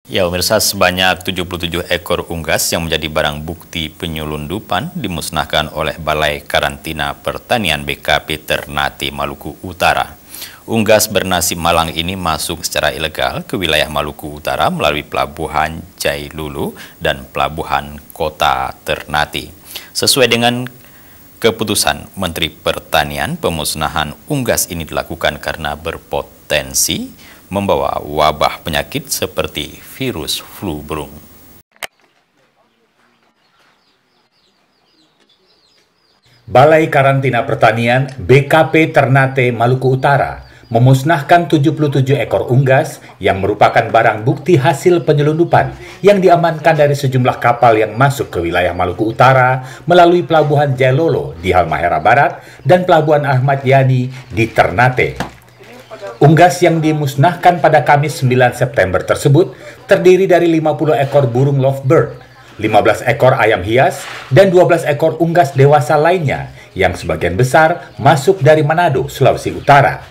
Ya, pemirsa, sebanyak 77 ekor unggas yang menjadi barang bukti penyelundupan dimusnahkan oleh Balai Karantina Pertanian BKP Ternate, Maluku Utara. Unggas bernasib malang ini masuk secara ilegal ke wilayah Maluku Utara melalui Pelabuhan Jailulu dan Pelabuhan Kota Ternate. Sesuai dengan keputusan Menteri Pertanian, pemusnahan unggas ini dilakukan karena berpotensi membawa wabah penyakit seperti virus flu burung. Balai Karantina Pertanian BKP Ternate, Maluku Utara memusnahkan 77 ekor unggas yang merupakan barang bukti hasil penyelundupan yang diamankan dari sejumlah kapal yang masuk ke wilayah Maluku Utara melalui Pelabuhan Jailolo di Halmahera Barat dan Pelabuhan Ahmad Yani di Ternate. Unggas yang dimusnahkan pada Kamis 9 September tersebut terdiri dari 50 ekor burung lovebird, 15 ekor ayam hias, dan 12 ekor unggas dewasa lainnya yang sebagian besar masuk dari Manado, Sulawesi Utara.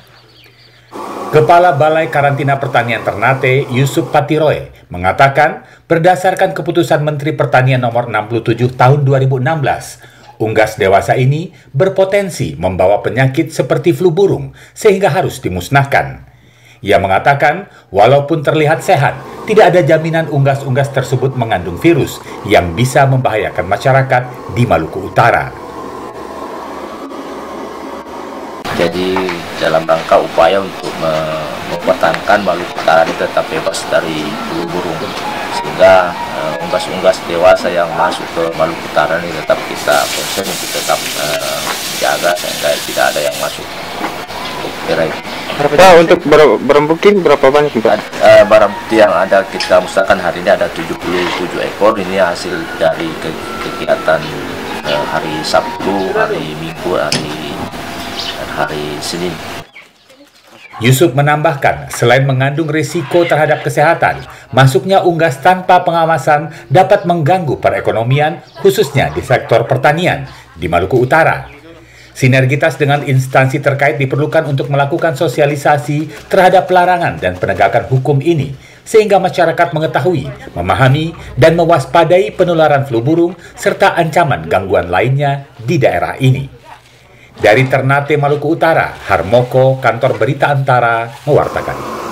Kepala Balai Karantina Pertanian Ternate, Yusuf Patiroe, mengatakan berdasarkan keputusan Menteri Pertanian nomor 67 tahun 2016, unggas dewasa ini berpotensi membawa penyakit seperti flu burung sehingga harus dimusnahkan. Ia mengatakan, walaupun terlihat sehat, tidak ada jaminan unggas-unggas tersebut mengandung virus yang bisa membahayakan masyarakat di Maluku Utara. Jadi dalam rangka upaya untuk mempertahankan Maluku Utara ini tetap bebas dari flu burung, sehingga unggas-unggas dewasa yang masuk ke Maluku Utara ini tetap kita proses untuk tetap menjaga sehingga tidak ada yang masuk. Pak, untuk barang bukti berapa banyak, Pak? Barang bukti yang ada kita musnahkan hari ini ada 77 ekor. Ini hasil dari kegiatan hari Sabtu, hari Minggu, hari Senin. Yusuf menambahkan, selain mengandung risiko terhadap kesehatan, masuknya unggas tanpa pengawasan dapat mengganggu perekonomian, khususnya di sektor pertanian di Maluku Utara. Sinergitas dengan instansi terkait diperlukan untuk melakukan sosialisasi terhadap pelarangan dan penegakan hukum ini, sehingga masyarakat mengetahui, memahami, dan mewaspadai penularan flu burung serta ancaman gangguan lainnya di daerah ini. Dari Ternate, Maluku Utara, Harmoko, Kantor Berita Antara, mewartakan.